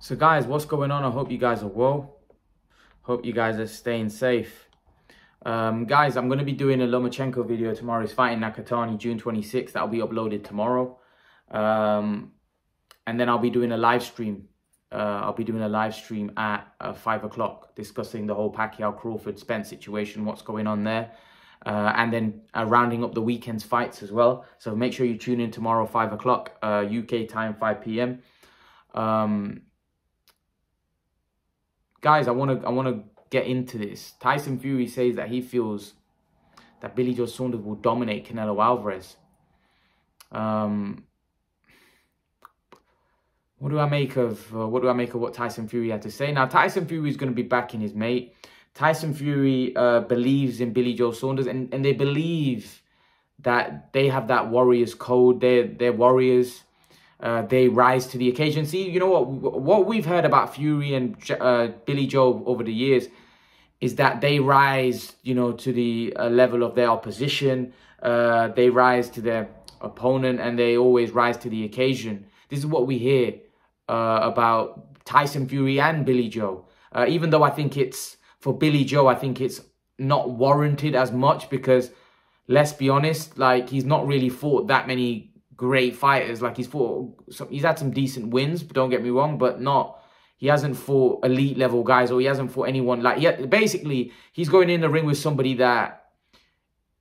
So guys, what's going on? I hope you guys are well. Hope you guys are staying safe. Guys, I'm going to be doing a Lomachenko video tomorrow. He's fighting Nakatani June 26th. That'll be uploaded tomorrow. And then I'll be doing a live stream. I'll be doing a live stream at 5 o'clock discussing the whole Pacquiao-Crawford-Spence situation, what's going on there. And then rounding up the weekend's fights as well. So make sure you tune in tomorrow, 5 o'clock, UK time, 5 p.m. Guys, I wanna get into this. Tyson Fury says that he feels that Joe Saunders will dominate Canelo Alvarez. What do I make of what Tyson Fury had to say? Now, Tyson Fury is going to be backing his mate. Tyson Fury believes in Joe Saunders, and they believe that they have that warriors code. They're warriors. They rise to the occasion. See, you know what we've heard about Fury and Joe over the years is that they rise, you know, to the level of their opposition. They rise to their opponent, and they always rise to the occasion. This is what we hear about Tyson Fury and Joe. Even though I think it's, for Joe, I think it's not warranted as much because, let's be honest, like, he's not really fought that many great fighters. Like, he's had some decent wins, but don't get me wrong, but he hasn't fought elite level guys, or he hasn't fought anyone like, basically he's going in the ring with somebody that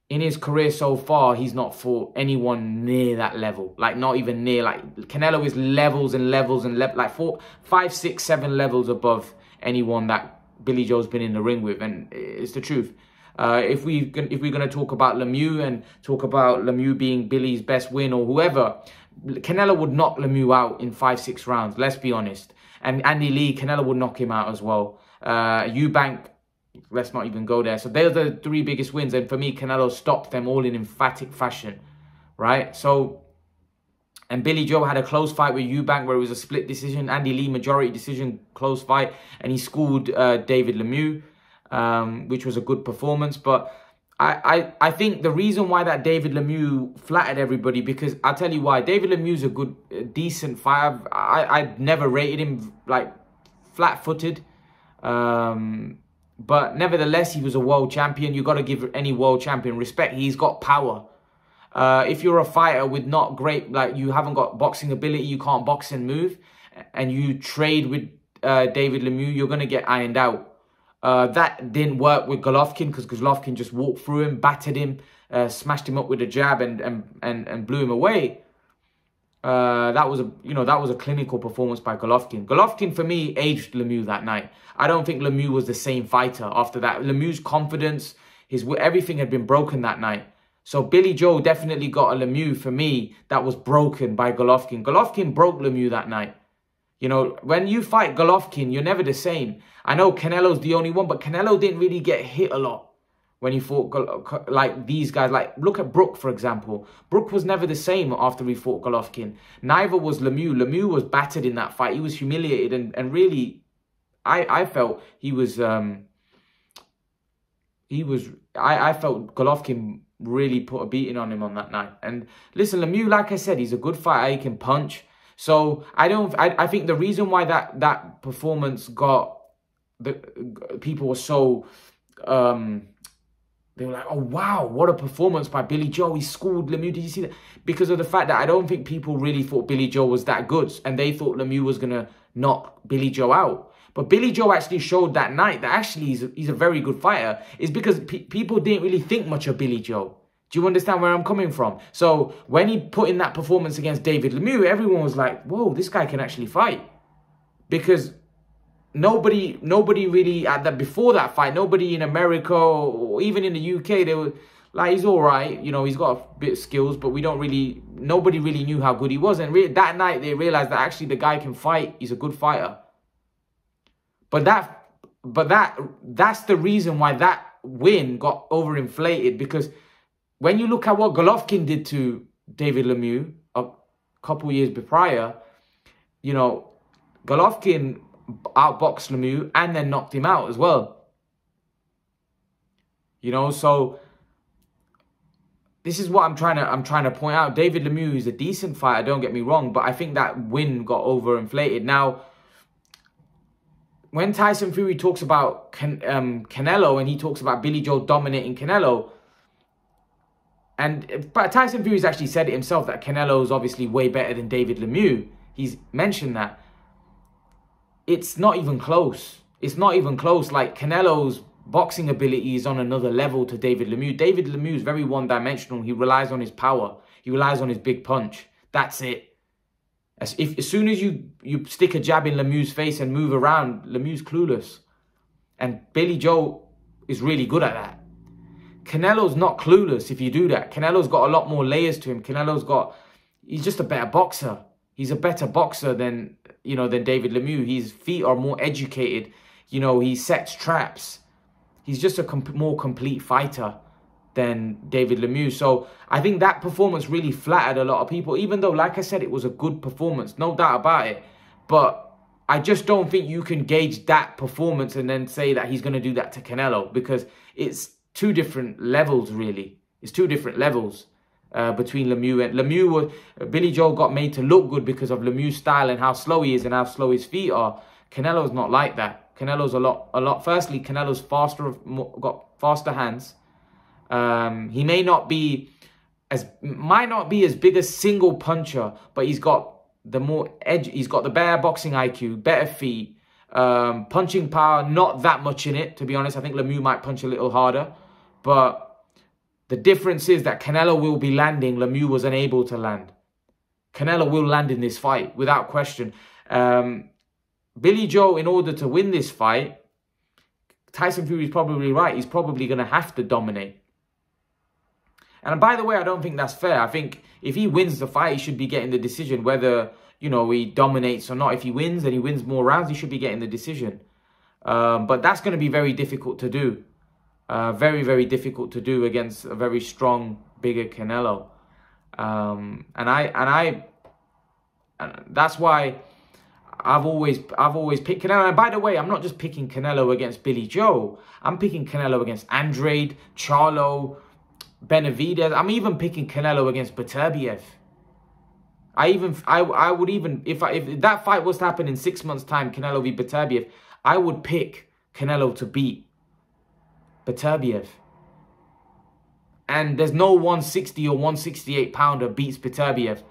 in his career so far, he's not fought anyone near that level. Like, not even near. Like, Canelo is levels and levels and like 4, 5, 6, 7 levels above anyone that Joe's been in the ring with, and it's the truth. If we're going to talk about Lemieux and talk about Lemieux being Billy's best win or whoever, Canelo would knock Lemieux out in 5, 6 rounds, let's be honest. And Andy Lee, Canelo would knock him out as well. Eubank, let's not even go there. So they're the 3 biggest wins. And for me, Canelo stopped them all in emphatic fashion, right? So, and Joe had a close fight with Eubank where it was a split decision. Andy Lee, majority decision, close fight. And he schooled David Lemieux, which was a good performance. But I think the reason why that David Lemieux flattered everybody, because I'll tell you why. David Lemieux's a good, decent fighter. I'd never rated him, like, flat-footed. But nevertheless, he was a world champion. You got to give any world champion respect. He's got power. If you're a fighter with not great, like, you haven't got boxing ability, you can't box and move, and you trade with David Lemieux, you're going to get ironed out. That didn't work with Golovkin, because Golovkin just walked through him, battered him, smashed him up with a jab and blew him away. That was a clinical performance by Golovkin. Golovkin, for me, aged Lemieux that night. I don't think Lemieux was the same fighter after that. Lemieux's confidence, everything had been broken that night. So Joe definitely got a Lemieux, for me, that was broken by Golovkin. Golovkin broke Lemieux that night. You know, when you fight Golovkin, you're never the same. I know Canelo's the only one, but Canelo didn't really get hit a lot when he fought, like, these guys. Like, look at Brook, for example. Brook was never the same after he fought Golovkin. Neither was Lemieux. Lemieux was battered in that fight. He was humiliated, and really, I felt I felt Golovkin really put a beating on him on that night. And listen, Lemieux, like I said, he's a good fighter. He can punch. So I think the reason why that performance got people were so they were like, oh wow, what a performance by Joe. He schooled Lemieux. Did you see that? Because of the fact that I don't think people really thought Joe was that good, and they thought Lemieux was gonna knock Joe out. But Joe actually showed that night that actually he's a very good fighter. It's because people didn't really think much of Joe. Do you understand where I'm coming from? So when he put in that performance against David Lemieux, everyone was like, whoa, this guy can actually fight. Because nobody really before that fight, nobody in America or even in the UK, they were like, he's all right. You know, he's got a bit of skills, but nobody really knew how good he was. And that night they realized that actually the guy can fight. He's a good fighter. But that's the reason why that win got overinflated, because when you look at what Golovkin did to David Lemieux a couple years prior, you know, Golovkin outboxed Lemieux and then knocked him out as well. You know, so this is what I'm trying to point out. David Lemieux is a decent fighter, don't get me wrong, but I think that win got overinflated. Now, when Tyson Fury talks about Canelo, and he talks about Billy Joe dominating Canelo, but Tyson Fury's actually said it himself that Canelo is obviously way better than David Lemieux. He's mentioned that. It's not even close. It's not even close. Like, Canelo's boxing ability is on another level to David Lemieux. David Lemieux is very one-dimensional. He relies on his power. He relies on his big punch. That's it. As soon as you stick a jab in Lemieux's face and move around, Lemieux's clueless. And Billy Joe is really good at that. Canelo's not clueless if you do that. Canelo's got a lot more layers to him. He's just a better boxer. He's a better boxer than David Lemieux. His feet are more educated. He sets traps. He's just a more complete fighter than David Lemieux. So I think that performance really flattered a lot of people, even though, like I said, it was a good performance, no doubt about it. But I just don't think you can gauge that performance and then say that he's going to do that to Canelo, because it's two different levels, really. It's two different levels between Lemieux and Billy Joe got made to look good because of Lemieux's style and how slow he is and how slow his feet are. Canelo's not like that. Canelo's a lot. Firstly, Canelo's faster, got faster hands. He might not be as big a single puncher, but he's got the more edge. He's got the better boxing IQ, better feet, punching power. Not that much in it, to be honest. I think Lemieux might punch a little harder, but the difference is that Canelo will be landing. Lemieux was unable to land. Canelo will land in this fight without question. Billy Joe, in order to win this fight, Tyson Fury is probably right. He's probably going to have to dominate. And by the way, I don't think that's fair. I think if he wins the fight, he should be getting the decision, whether, he dominates or not. If he wins and he wins more rounds, he should be getting the decision. But that's going to be very difficult to do. Very, very difficult to do against a very strong, bigger Canelo. And that's why I've always picked Canelo. And by the way, I'm not just picking Canelo against Billy Joe. I'm picking Canelo against Andrade, Charlo, Benavidez. I'm even picking Canelo against Beterbiev. I would even, if that fight was to happen in 6 months' time, Canelo v Beterbiev, I would pick Canelo to beat Beterbiev. And there's no 160 or 168 pounder beats Beterbiev.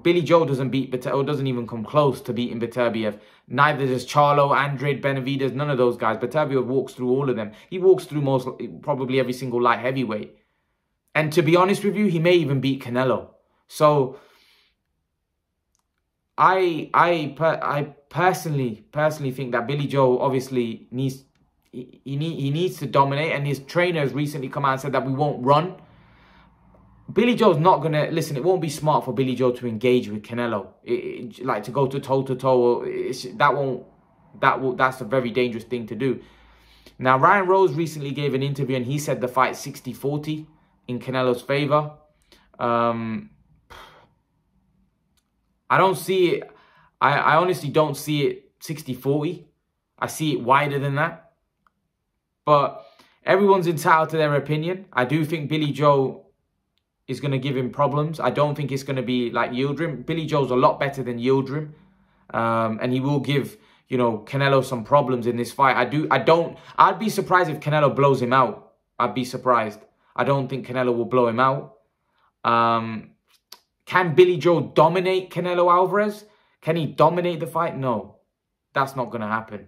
Billy Joe doesn't beat Beterbiev, or doesn't even come close to beating Beterbiev. Neither does Charlo, Andrade, Benavidez, none of those guys. Beterbiev walks through all of them. He walks through probably every single light heavyweight. And to be honest with you, he may even beat Canelo. So I personally think that Billy Joe obviously needs to dominate, and his trainer has recently come out and said that we won't run. Billy Joe's not going to... Listen, it won't be smart for Billy Joe to engage with Canelo. Like, to go to toe-to-toe. That's a very dangerous thing to do. Now, Ryan Rose recently gave an interview, and he said the fight's 60-40 in Canelo's favor. I don't see it... I honestly don't see it 60-40. I see it wider than that. But everyone's entitled to their opinion. I do think Billy Joe is going to give him problems. I don't think it's going to be like Yildirim. Billy Joe's a lot better than Yildirim. And he will give, Canelo some problems in this fight. I'd be surprised if Canelo blows him out. I'd be surprised. I don't think Canelo will blow him out. Can Billy Joe dominate Canelo Alvarez? Can he dominate the fight? No, that's not going to happen.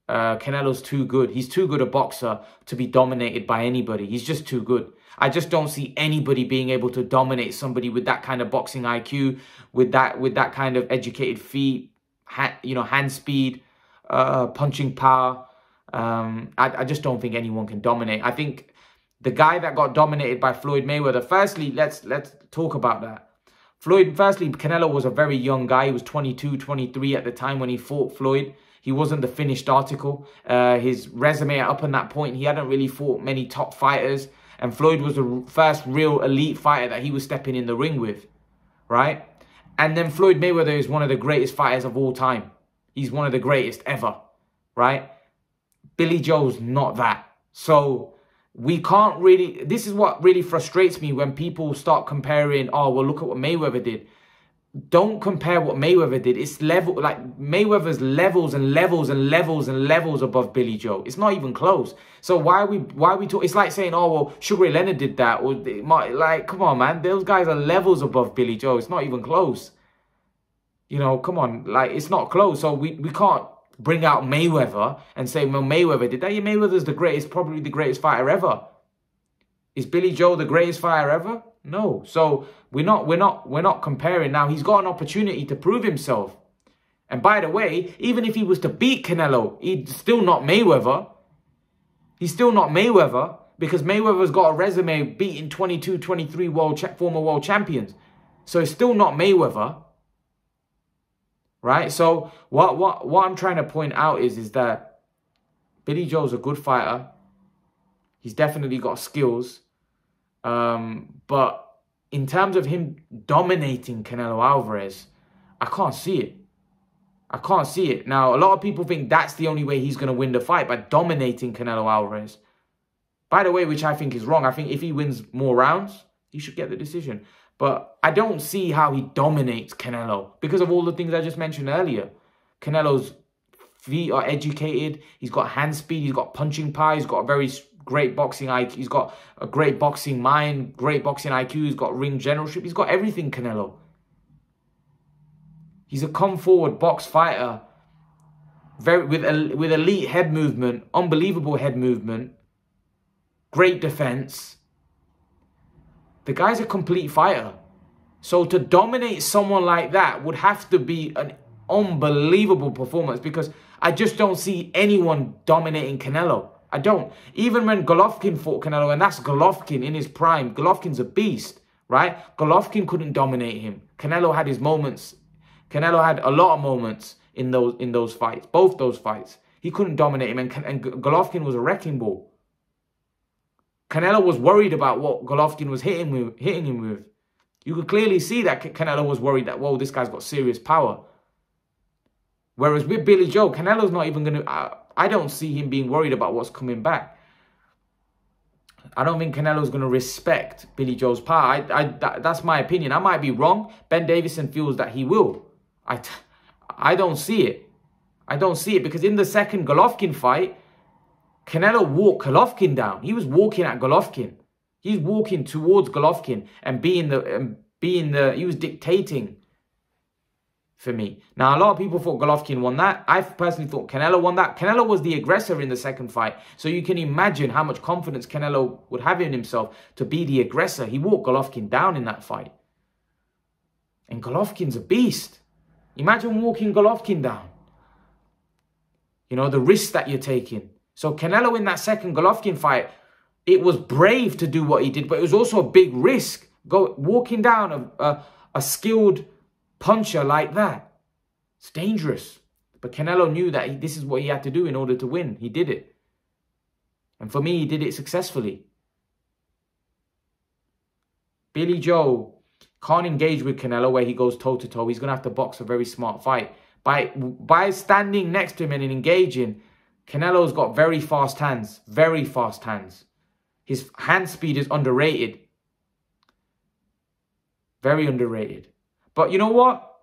Canelo's too good. He's too good a boxer to be dominated by anybody. He's just too good. I just don't see anybody being able to dominate somebody with that kind of boxing IQ, with that kind of educated feet, hand speed, punching power. I just don't think anyone can dominate. I think the guy that got dominated by Floyd Mayweather, firstly, let's talk about that. Firstly, Canelo was a very young guy. He was 22, 23 at the time when he fought Floyd. He wasn't the finished article. His resume up until that point, he hadn't really fought many top fighters. And Floyd was the first real elite fighter that he was stepping in the ring with, right? And then Floyd Mayweather is one of the greatest fighters of all time. He's one of the greatest ever, right? Billy Joe's not that. So we can't really... This is what really frustrates me when people start comparing, oh, well, look at what Mayweather did. don't compare what Mayweather did. It's level, like Mayweather's levels and levels and levels and levels above Billy Joe. It's not even close. So why are we talking? It's like saying, oh, well, Sugar Ray Leonard did that. Or like, come on, man. Those guys are levels above Billy Joe. It's not even close. You know, come on. Like, it's not close. So we can't bring out Mayweather and say, well, Mayweather did that. Yeah, Mayweather's the greatest, probably the greatest fighter ever. Is Billy Joe the greatest fighter ever? No. So we're not comparing now. He's got an opportunity to prove himself. And by the way, even if he was to beat Canelo, he's still not Mayweather. He's still not Mayweather because Mayweather's got a resume beating 22, 23 former world champions. So it's still not Mayweather. Right? So what I'm trying to point out is that Billy Joe's a good fighter. He's definitely got skills. But in terms of him dominating Canelo Alvarez, I can't see it. I can't see it. Now, a lot of people think that's the only way he's going to win the fight, by dominating Canelo Alvarez. By the way, which I think is wrong. I think if he wins more rounds, he should get the decision. But I don't see how he dominates Canelo because of all the things I just mentioned earlier. Canelo's feet are educated. He's got hand speed. He's got punching power. He's got a very great boxing IQ. He's got a great boxing mind, great boxing IQ. He's got ring generalship. He's got everything, Canelo. He's a come forward box fighter, with elite head movement, unbelievable head movement, great defense. The guy's a complete fighter. So to dominate someone like that would have to be an unbelievable performance, because I just don't see anyone dominating Canelo. I don't. Even when Golovkin fought Canelo, and that's Golovkin in his prime. Golovkin's a beast, right? Golovkin couldn't dominate him. Canelo had his moments. Canelo had a lot of moments in those fights, both those fights. He couldn't dominate him, and Golovkin was a wrecking ball. Canelo was worried about what Golovkin was hitting him with. You could clearly see that Canelo was worried that, whoa, this guy's got serious power. Whereas with Billy Joe, Canelo's not even going to... I don't see him being worried about what's coming back. I don't think Canelo's going to respect Billy Joe's power. That's my opinion. I might be wrong. Ben Davison feels that he will. I don't see it. I don't see it, because in the second Golovkin fight, Canelo walked Golovkin down. He was walking at Golovkin. He's walking towards Golovkin and he was dictating for me. Now, a lot of people thought Golovkin won that. I personally thought Canelo won that. Canelo was the aggressor in the second fight. So you can imagine how much confidence Canelo would have in himself to be the aggressor. He walked Golovkin down in that fight. And Golovkin's a beast. Imagine walking Golovkin down. You know, the risk that you're taking. So Canelo in that second Golovkin fight, it was brave to do what he did, but it was also a big risk. Walking down a skilled puncher like that. It's dangerous. But Canelo knew that this is what he had to do in order to win. He did it. And for me, he did it successfully. Billy Joe can't engage with Canelo where he goes toe-to-toe. He's going to have to box a very smart fight. By standing next to him and engaging, Canelo's got very fast hands. Very fast hands. His hand speed is underrated. Very underrated. But you know what?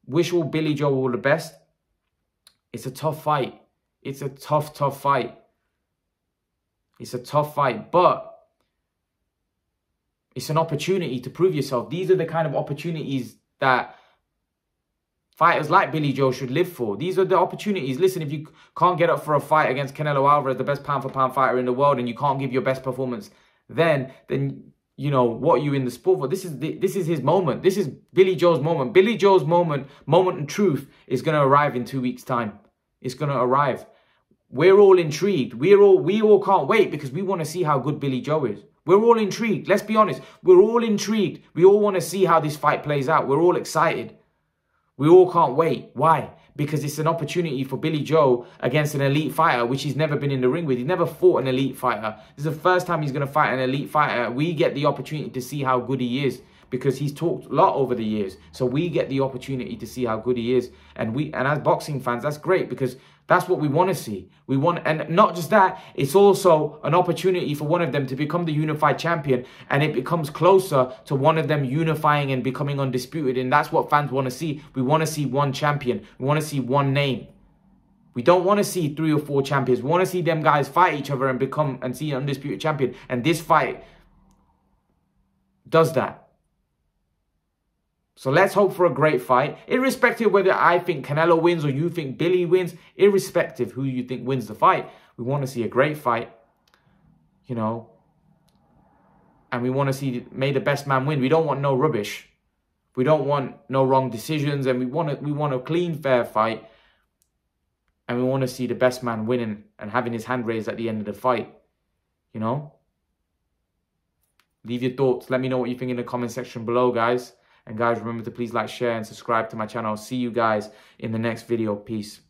Wish all Billy Joe all the best. It's a tough fight. It's a tough fight. It's a tough fight. But it's an opportunity to prove yourself. These are the kind of opportunities that fighters like Billy Joe should live for. These are the opportunities. Listen, if you can't get up for a fight against Canelo Alvarez, the best pound-for-pound fighter in the world, and you can't give your best performance, then you know, what are you in the sport for? This is his moment. This is Billy Joe's moment. Billy Joe's moment in truth is going to arrive in 2 weeks' time. It's going to arrive. We're all intrigued. We all can't wait because we want to see how good Billy Joe is. We're all intrigued. Let's be honest. We're all intrigued. We all want to see how this fight plays out. We're all excited. We all can't wait. Why? Because it's an opportunity for Billy Joe against an elite fighter, which he's never been in the ring with. He's never fought an elite fighter. This is the first time he's going to fight an elite fighter. We get the opportunity to see how good he is. because he's talked a lot over the years. So we get the opportunity to see how good he is. And as boxing fans, that's great, because that's what we want to see. And not just that, it's also an opportunity for one of them to become the unified champion, and it becomes closer to one of them unifying and becoming undisputed. And that's what fans want to see. We want to see one champion. We want to see one name. We don't want to see 3 or 4 champions. We want to see them guys fight each other and see an undisputed champion. And this fight does that. So let's hope for a great fight. Irrespective of whether I think Canelo wins or you think Billy wins, irrespective who you think wins the fight, we want to see a great fight, you know. And we want to see, may the best man win. We don't want no rubbish. We don't want no wrong decisions. And we want a clean, fair fight. And we want to see the best man winning and having his hand raised at the end of the fight, you know. Leave your thoughts. Let me know what you think in the comment section below, guys. And guys, remember to please like, share, and subscribe to my channel. See you guys in the next video. Peace.